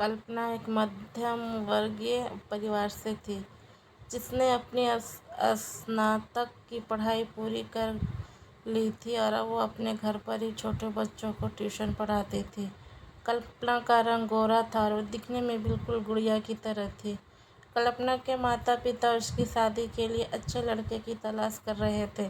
कल्पना एक मध्यम वर्गीय परिवार से थी, जिसने अपनी स्नातक की पढ़ाई पूरी कर ली थी और अब वो अपने घर पर ही छोटे बच्चों को ट्यूशन पढ़ाती थी। कल्पना का रंग गोरा था और वो दिखने में बिल्कुल गुड़िया की तरह थी। कल्पना के माता पिता उसकी शादी के लिए अच्छे लड़के की तलाश कर रहे थे।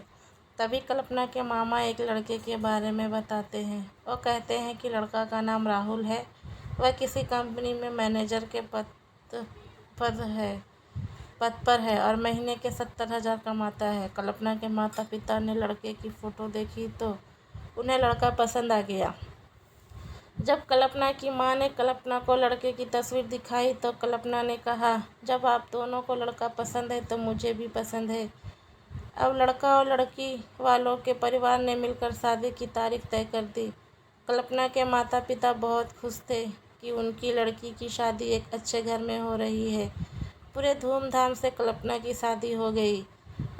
तभी कल्पना के मामा एक लड़के के बारे में बताते हैं। वो कहते हैं कि लड़का का नाम राहुल है, वह किसी कंपनी में मैनेजर के पद पर है और महीने के 70,000 कमाता है। कल्पना के माता पिता ने लड़के की फ़ोटो देखी तो उन्हें लड़का पसंद आ गया। जब कल्पना की मां ने कल्पना को लड़के की तस्वीर दिखाई तो कल्पना ने कहा, जब आप दोनों को लड़का पसंद है तो मुझे भी पसंद है। अब लड़का और लड़की वालों के परिवार ने मिलकर शादी की तारीख तय कर दी। कल्पना के माता पिता बहुत खुश थे कि उनकी लड़की की शादी एक अच्छे घर में हो रही है। पूरे धूमधाम से कल्पना की शादी हो गई।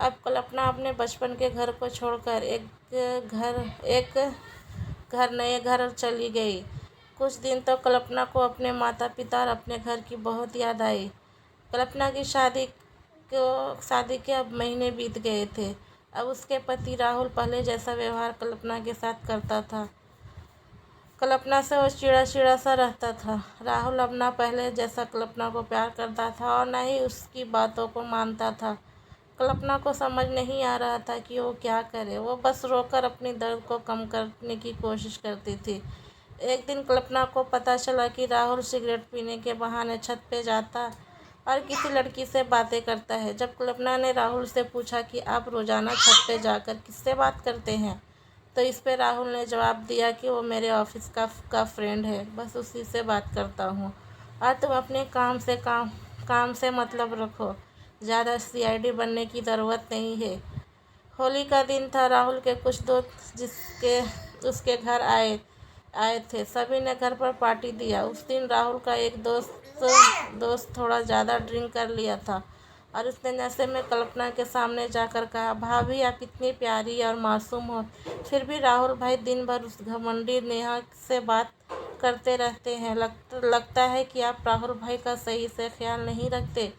अब कल्पना अपने बचपन के घर को छोड़कर एक नए घर चली गई। कुछ दिन तो कल्पना को अपने माता पिता और अपने घर की बहुत याद आई। कल्पना की शादी के अब महीने बीत गए थे। अब उसके पति राहुल पहले जैसा व्यवहार कल्पना के साथ करता था। कल्पना से वो चिड़ा सा रहता था। राहुल अब ना पहले जैसा कल्पना को प्यार करता था और न ही उसकी बातों को मानता था। कल्पना को समझ नहीं आ रहा था कि वो क्या करे। वो बस रोकर अपनी दर्द को कम करने की कोशिश करती थी। एक दिन कल्पना को पता चला कि राहुल सिगरेट पीने के बहाने छत पे जाता और किसी लड़की से बातें करता है। जब कल्पना ने राहुल से पूछा कि आप रोज़ाना छत पे जाकर किससे बात करते हैं, तो इस पे राहुल ने जवाब दिया कि वो मेरे ऑफिस का फ्रेंड है, बस उसी से बात करता हूँ और तुम अपने काम से मतलब रखो, ज़्यादा सीआईडी बनने की ज़रूरत नहीं है। होली का दिन था। राहुल के कुछ दोस्त उसके घर आए थे। सभी ने घर पर पार्टी दिया। उस दिन राहुल का एक दोस्त थोड़ा ज़्यादा ड्रिंक कर लिया था और उसने नशे में कल्पना के सामने जाकर कहा, भाभी आप इतनी प्यारी और मासूम हो, फिर भी राहुल भाई दिन भर उस घमंडी नेहा से बात करते रहते हैं। लगता है कि आप राहुल भाई का सही से ख्याल नहीं रखते।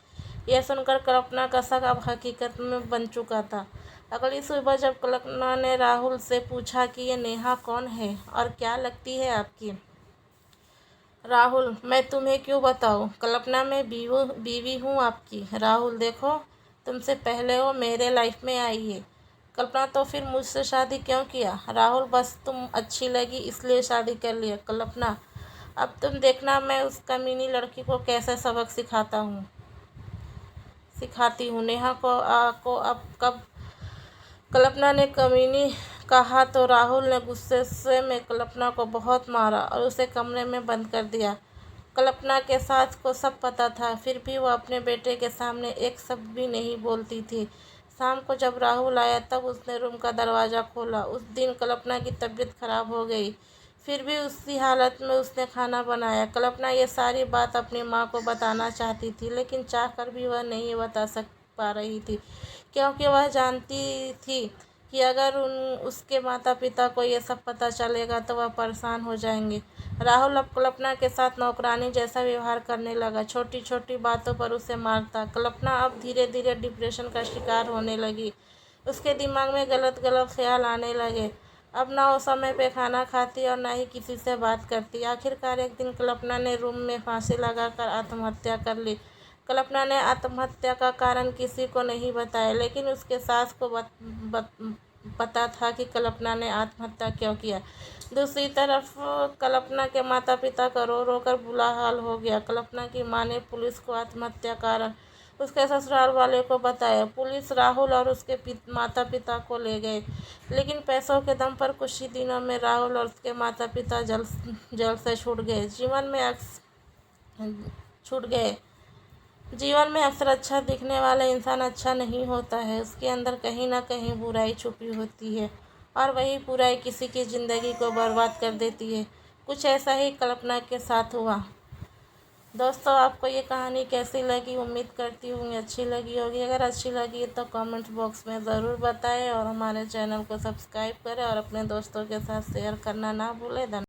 यह सुनकर कल्पना का शक अब हकीकत में बन चुका था। अगली सुबह जब कल्पना ने राहुल से पूछा कि ये नेहा कौन है और क्या लगती है आपकी? राहुल, मैं तुम्हें क्यों बताऊं? कल्पना, मैं बीवी हूँ आपकी। राहुल, देखो, तुमसे पहले वो मेरे लाइफ में आई है। कल्पना, तो फिर मुझसे शादी क्यों किया? राहुल, बस तुम अच्छी लगी इसलिए शादी कर लिया। कल्पना, अब तुम देखना मैं उस कमीनी लड़की को कैसे सबक सिखाती हूँ। नेहा को अब कब कल्पना ने कमीनी कहा तो राहुल ने गुस्से में कल्पना को बहुत मारा और उसे कमरे में बंद कर दिया। कल्पना के सास को सब पता था, फिर भी वो अपने बेटे के सामने एक शब्द भी नहीं बोलती थी। शाम को जब राहुल आया तब उसने रूम का दरवाज़ा खोला। उस दिन कल्पना की तबीयत खराब हो गई, फिर भी उसी हालत में उसने खाना बनाया। कल्पना ये सारी बात अपनी माँ को बताना चाहती थी, लेकिन चाहकर भी वह नहीं बता पा रही थी, क्योंकि वह जानती थी कि अगर उसके माता पिता को ये सब पता चलेगा तो वह परेशान हो जाएंगे। राहुल अब कल्पना के साथ नौकरानी जैसा व्यवहार करने लगा, छोटी छोटी बातों पर उसे मारता। कल्पना अब धीरे धीरे डिप्रेशन का शिकार होने लगी। उसके दिमाग में गलत ख्याल आने लगे। अब ना वो समय पे खाना खाती और ना ही किसी से बात करती। आखिरकार एक दिन कल्पना ने रूम में फांसी लगाकर आत्महत्या कर ली। कल्पना ने आत्महत्या का कारण किसी को नहीं बताया, लेकिन उसके सास को पता था कि कल्पना ने आत्महत्या क्यों किया। दूसरी तरफ कल्पना के माता पिता का रो रो कर बुरा हाल हो गया। कल्पना की मां ने पुलिस को आत्महत्या कारण उसके ससुराल वाले को बताया। पुलिस राहुल और उसके माता पिता को ले गए, लेकिन पैसों के दम पर कुछ ही दिनों में राहुल और उसके माता पिता जेल से छूट गए। जीवन में अक्सर अच्छा दिखने वाला इंसान अच्छा नहीं होता है। उसके अंदर कहीं ना कहीं बुराई छुपी होती है और वही बुराई किसी की ज़िंदगी को बर्बाद कर देती है। कुछ ऐसा ही कल्पना के साथ हुआ। दोस्तों, आपको ये कहानी कैसी लगी? उम्मीद करती हूँ अच्छी लगी होगी। अगर अच्छी लगी तो कमेंट बॉक्स में ज़रूर बताएं और हमारे चैनल को सब्सक्राइब करें और अपने दोस्तों के साथ शेयर करना ना भूलें। धन्यवाद।